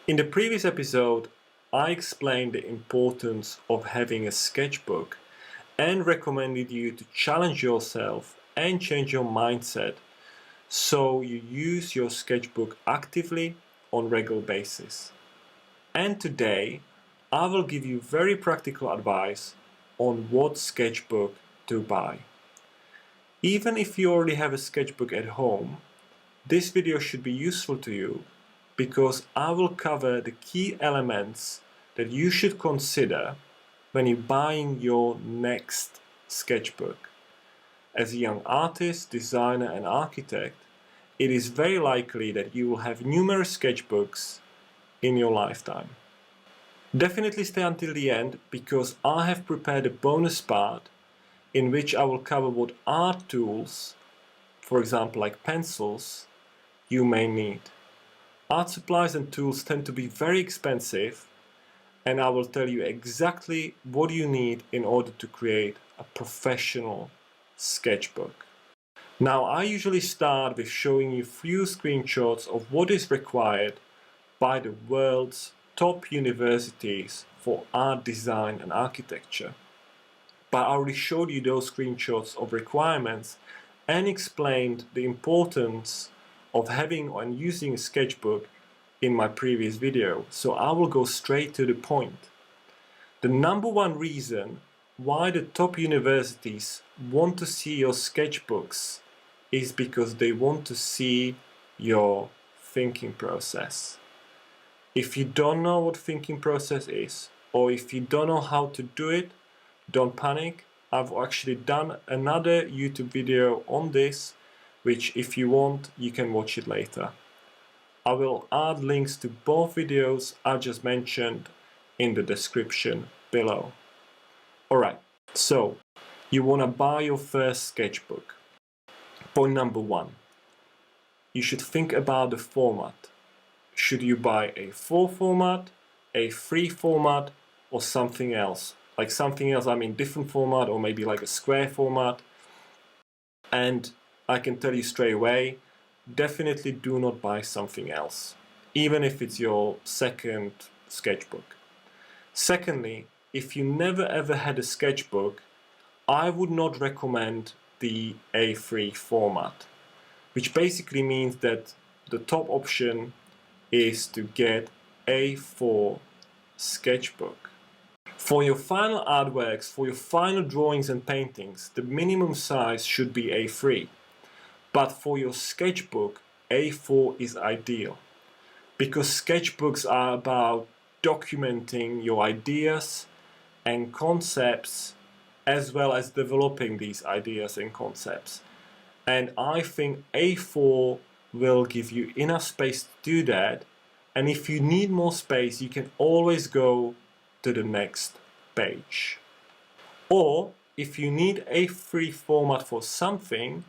In the previous episode, I explained the importance of having a sketchbook and recommended you to challenge yourself and change your mindset so you use your sketchbook actively on a regular basis. And today, I will give you very practical advice on what sketchbook to buy. Even if you already have a sketchbook at home, this video should be useful to you because I will cover the key elements that you should consider when you're buying your next sketchbook. As a young artist, designer and architect, it is very likely that you will have numerous sketchbooks in your lifetime. Definitely stay until the end because I have prepared a bonus part in which I will cover what art tools, for example like pencils, you may need. Art supplies and tools tend to be very expensive, and I will tell you exactly what you need in order to create a professional sketchbook. Now, I usually start with showing you a few screenshots of what is required by the world's top universities for art design and architecture. But I already showed you those screenshots of requirements and explained the importance of having and using a sketchbook in my previous video, so I will go straight to the point. The number one reason why the top universities want to see your sketchbooks is because they want to see your thinking process. If you don't know what thinking process is, or if you don't know how to do it, don't panic. I've actually done another YouTube video on this, which if you want, you can watch it later. I will add links to both videos I just mentioned in the description below. Alright, so you want to buy your first sketchbook. Point number one, you should think about the format. Should you buy a 4 format, a 3 format, or something else? Like something else, I mean different format, or maybe like a square format. And I can tell you straight away, definitely do not buy something else, even if it's your second sketchbook. Secondly, if you never ever had a sketchbook, I would not recommend the A3 format, which basically means that the top option is to get A4 sketchbook. For your final artworks, for your final drawings and paintings, the minimum size should be A3. But for your sketchbook, A4 is ideal because sketchbooks are about documenting your ideas and concepts as well as developing these ideas and concepts. And I think A4 will give you enough space to do that. And if you need more space, you can always go to the next page. Or if you need A3 format for something,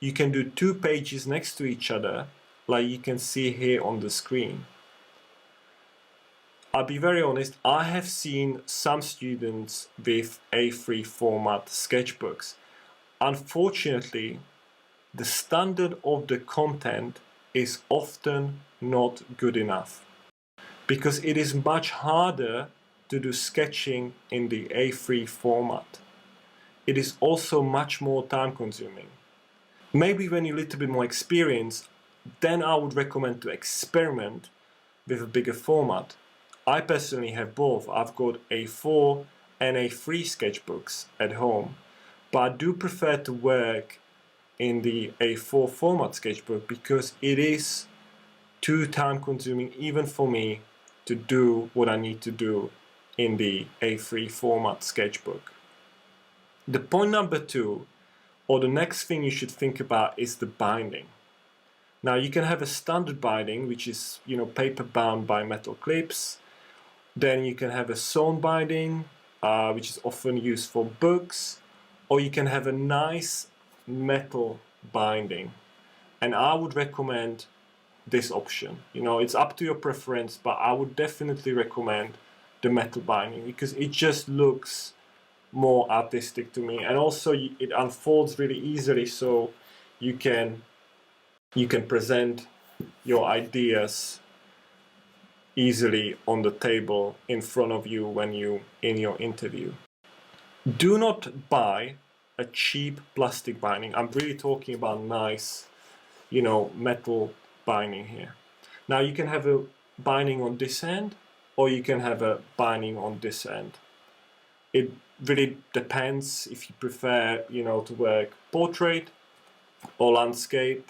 you can do 2 pages next to each other, like you can see here on the screen. I'll be very honest, I have seen some students with A3 format sketchbooks. Unfortunately, the standard of the content is often not good enough because it is much harder to do sketching in the A3 format. It is also much more time consuming. Maybe when you're a little bit more experienced, then I would recommend to experiment with a bigger format. I personally have both. I've got A4 and A3 sketchbooks at home, but I do prefer to work in the A4 format sketchbook because it is too time consuming even for me to do what I need to do in the A3 format sketchbook. The point number two, or the next thing you should think about, is the binding. Now you can have a standard binding, which is paper bound by metal clips. Then you can have a sewn binding, which is often used for books, or you can have a nice metal binding. And I would recommend this option. It's up to your preference, but I would definitely recommend the metal binding because it just looks more artistic to me, and also it unfolds really easily, so you can present your ideas easily on the table in front of you when you in your interview. Do not buy a cheap plastic binding. I'm really talking about nice, metal binding here. Now you can have a binding on this end, or you can have a binding on this end. It really depends if you prefer, to work portrait or landscape.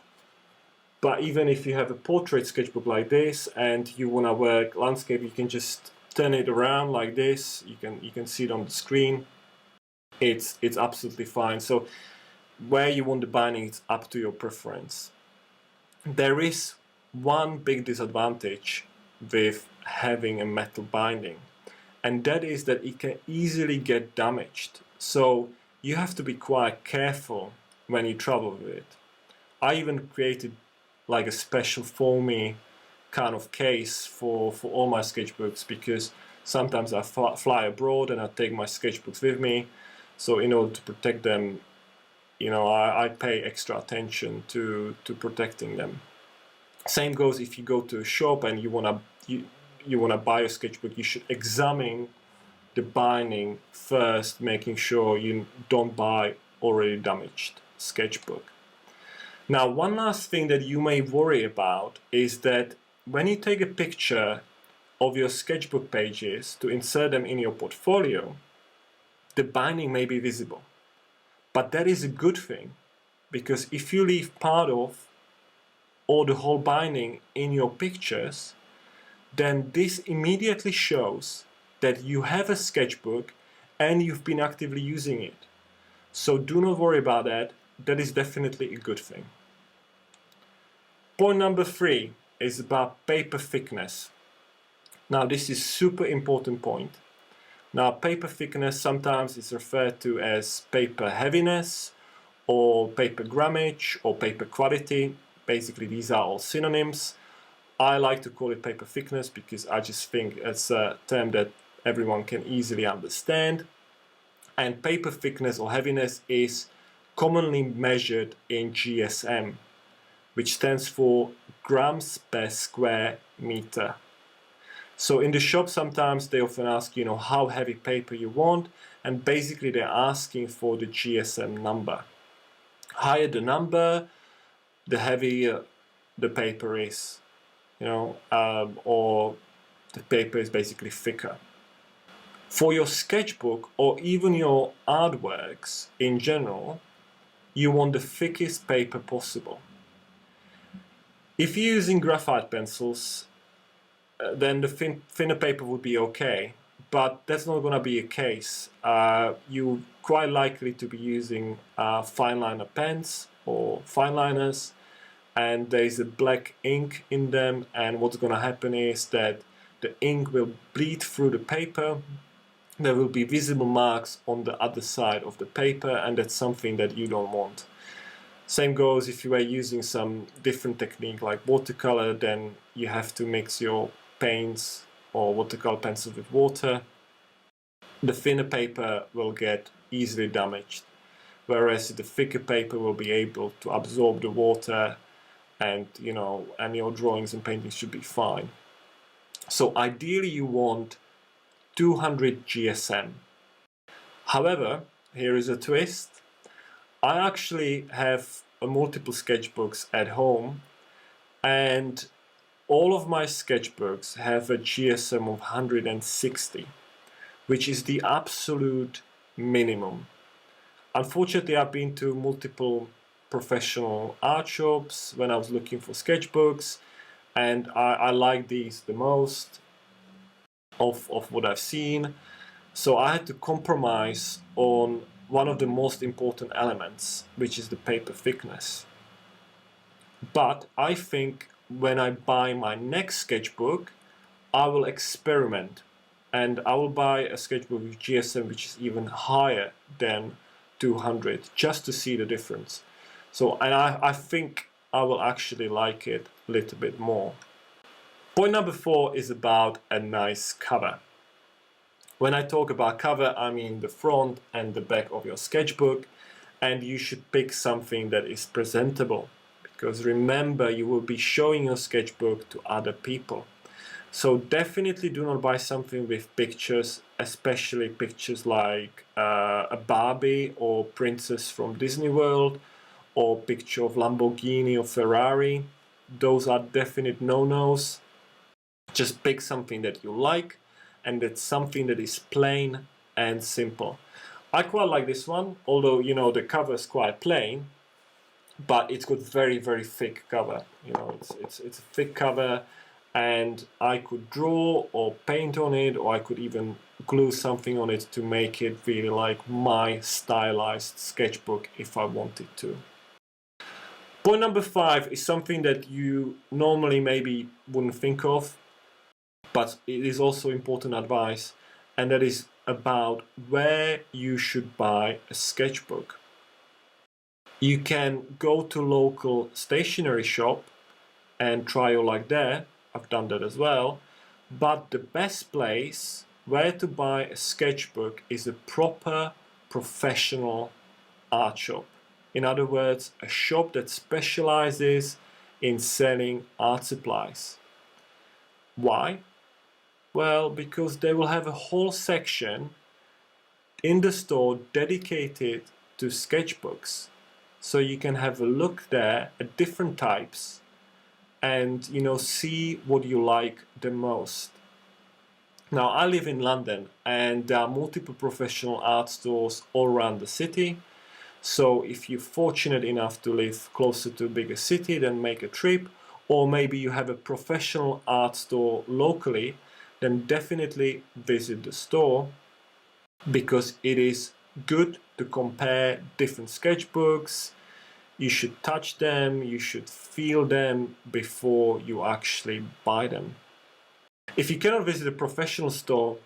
But even if you have a portrait sketchbook like this and you want to work landscape, you can just turn it around like this. You can see it on the screen. It's absolutely fine. So where you want the binding, it's up to your preference. There is one big disadvantage with having a metal binding, and that is that it can easily get damaged. So you have to be quite careful when you travel with it. I even created like a special foamy kind of case for all my sketchbooks, because sometimes I fly abroad and I take my sketchbooks with me. So in order to protect them, I pay extra attention to protecting them. Same goes if you go to a shop and you wanna buy a sketchbook. You should examine the binding first, making sure you don't buy already damaged sketchbook. Now, one last thing that you may worry about is that when you take a picture of your sketchbook pages to insert them in your portfolio, the binding may be visible. But that is a good thing, because if you leave part of or the whole binding in your pictures, then this immediately shows that you have a sketchbook and you've been actively using it. So do not worry about that. That is definitely a good thing. Point number 3 is about paper thickness. Now this is super important point. Now paper thickness sometimes is referred to as paper heaviness or paper grammage or paper quality. Basically these are all synonyms. I like to call it paper thickness because I just think it's a term that everyone can easily understand. And paper thickness or heaviness is commonly measured in GSM, which stands for grams per square meter. So in the shop sometimes they often ask, how heavy paper you want, and basically they're asking for the GSM number. Higher the number, the heavier the paper is, or the paper is basically thicker. For your sketchbook or even your artworks in general, you want the thickest paper possible. If you're using graphite pencils, then the thinner paper would be okay, but that's not going to be a case. You're quite likely to be using fine liner pens or fine liners, and there's a black ink in them, and what's going to happen is that the ink will bleed through the paper. There will be visible marks on the other side of the paper, and that's something that you don't want. Same goes if you are using some different technique like watercolor, then you have to mix your paints or watercolor pencils with water. The thinner paper will get easily damaged, whereas the thicker paper will be able to absorb the water, and and your drawings and paintings should be fine. So ideally you want 200 GSM. However, here is a twist. I actually have multiple sketchbooks at home, and all of my sketchbooks have a GSM of 160, which is the absolute minimum. Unfortunately, I've been to multiple professional art shops when I was looking for sketchbooks, and I like these the most of what I've seen. So I had to compromise on one of the most important elements, which is the paper thickness. But I think when I buy my next sketchbook, I will experiment, and I will buy a sketchbook with GSM which is even higher than 200, just to see the difference. So, and I think I will actually like it a little bit more. Point number 4 is about a nice cover. When I talk about cover, I mean the front and the back of your sketchbook, and you should pick something that is presentable, because remember, you will be showing your sketchbook to other people. So definitely do not buy something with pictures, especially pictures like a Barbie or princess from Disney World, or picture of Lamborghini or Ferrari. Those are definite no-nos. Just pick something that you like, and that's something that is plain and simple. I quite like this one, although the cover is quite plain, but it's got very thick cover. It's a thick cover, and I could draw or paint on it, or I could even glue something on it to make it really like my stylized sketchbook if I wanted to. Point number 5 is something that you normally maybe wouldn't think of, but it is also important advice, and that is about where you should buy a sketchbook. You can go to local stationery shop and try your luck there. I've done that as well. But the best place where to buy a sketchbook is a proper professional art shop. In other words, a shop that specializes in selling art supplies. Why? Well, because they will have a whole section in the store dedicated to sketchbooks. So you can have a look there at different types and see what you like the most. Now, I live in London, and there are multiple professional art stores all around the city. So if you're fortunate enough to live closer to a bigger city, then make a trip. Or maybe you have a professional art store locally, then definitely visit the store, because it is good to compare different sketchbooks. You should touch them, you should feel them before you actually buy them. If you cannot visit a professional store,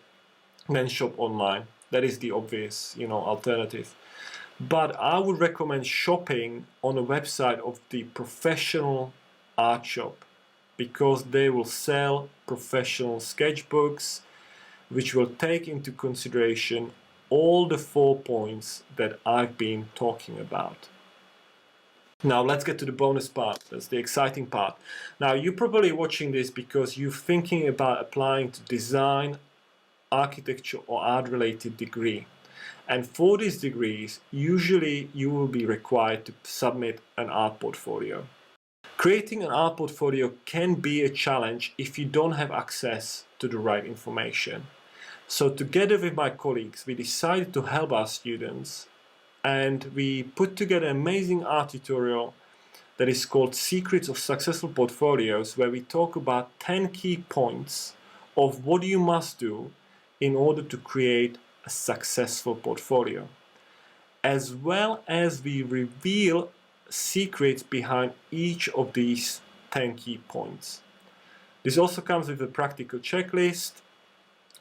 then shop online. That is the obvious, alternative. But I would recommend shopping on a website of the professional art shop, because they will sell professional sketchbooks which will take into consideration all the 4 points that I've been talking about. Now let's get to the bonus part. That's the exciting part. Now you're probably watching this because you're thinking about applying to design, architecture or art related degree. And for these degrees, usually you will be required to submit an art portfolio. Creating an art portfolio can be a challenge if you don't have access to the right information. So together with my colleagues, we decided to help our students, and we put together an amazing art tutorial that is called Secrets of Successful Portfolios, where we talk about 10 key points of what you must do in order to create a successful portfolio, as well as we reveal secrets behind each of these 10 key points. This also comes with a practical checklist,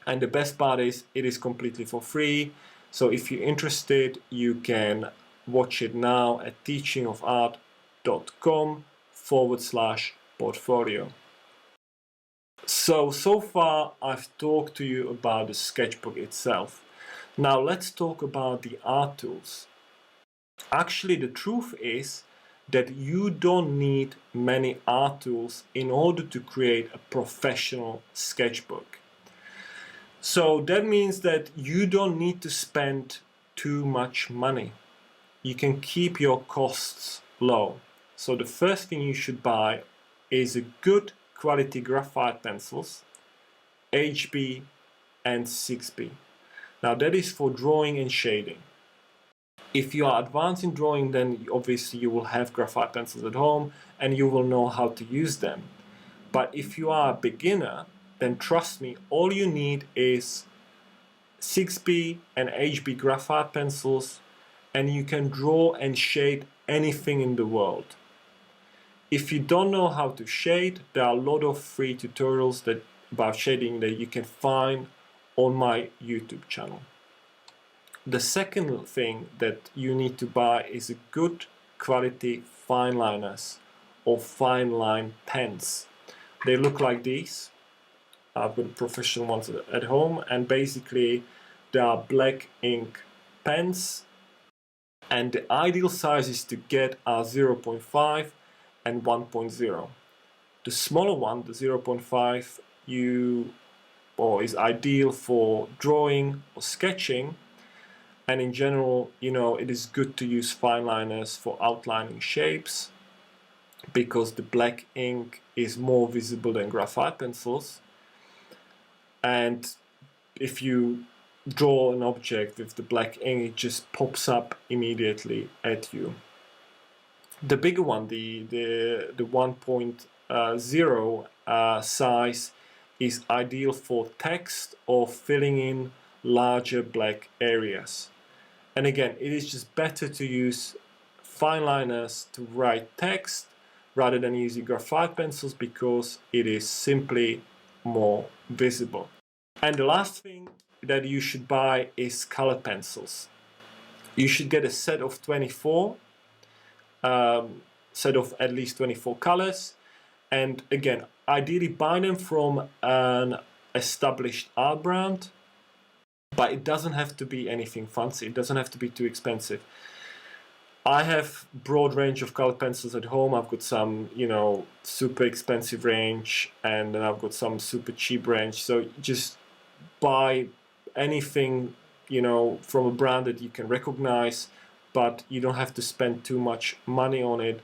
and the best part is it is completely for free. So if you're interested, you can watch it now at teachingofart.com/portfolio. So far I've talked to you about the sketchbook itself. Now let's talk about the art tools. Actually, the truth is that you don't need many art tools in order to create a professional sketchbook. So that means that you don't need to spend too much money. You can keep your costs low. So the first thing you should buy is a good quality graphite pencils, HB and 6B. Now that is for drawing and shading. If you are advanced in drawing, then obviously you will have graphite pencils at home and you will know how to use them. But if you are a beginner, then trust me, all you need is 6B and HB graphite pencils, and you can draw and shade anything in the world. If you don't know how to shade, there are a lot of free tutorials about shading that you can find on my YouTube channel. The second thing that you need to buy is a good quality fine liners or fine line pens. They look like these. I've got professional ones at home, and basically they are black ink pens, and the ideal sizes to get are 0.5 and 1.0. The smaller one, the 0.5, is ideal for drawing or sketching. And in general, it is good to use fine liners for outlining shapes because the black ink is more visible than graphite pencils. And if you draw an object with the black ink, it just pops up immediately at you. The bigger one, the 1.0 size, is ideal for text or filling in larger black areas. And again, it is just better to use fine liners to write text rather than using graphite pencils because it is simply more visible. And the last thing that you should buy is color pencils. You should get a set of 24, set of at least 24 colors. And again, ideally buy them from an established art brand, but it doesn't have to be anything fancy. It doesn't have to be too expensive. I have broad range of color pencils at home. I've got some, super expensive range, and then I've got some super cheap range. So just buy anything, from a brand that you can recognize, but you don't have to spend too much money on it,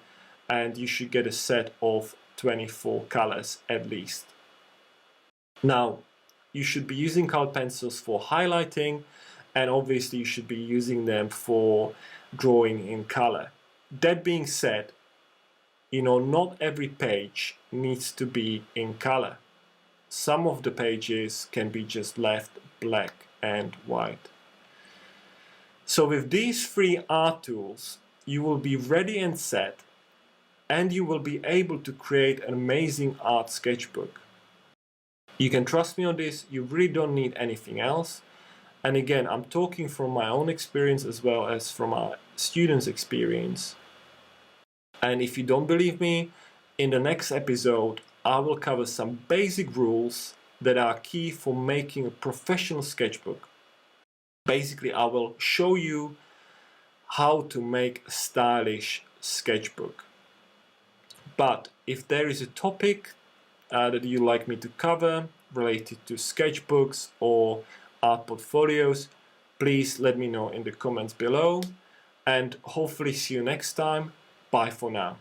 and you should get a set of 24 colors at least. Now, you should be using color pencils for highlighting, and obviously you should be using them for drawing in color. That being said, not every page needs to be in color. Some of the pages can be just left black and white. So with these 3 art tools, you will be ready and set, and you will be able to create an amazing art sketchbook. You can trust me on this, you really don't need anything else. And again, I'm talking from my own experience as well as from our students' experience. And if you don't believe me, in the next episode, I will cover some basic rules that are key for making a professional sketchbook. Basically, I will show you how to make a stylish sketchbook. But if there is a topic that you'd like me to cover related to sketchbooks or art portfolios, please let me know in the comments below, and hopefully see you next time. Bye for now.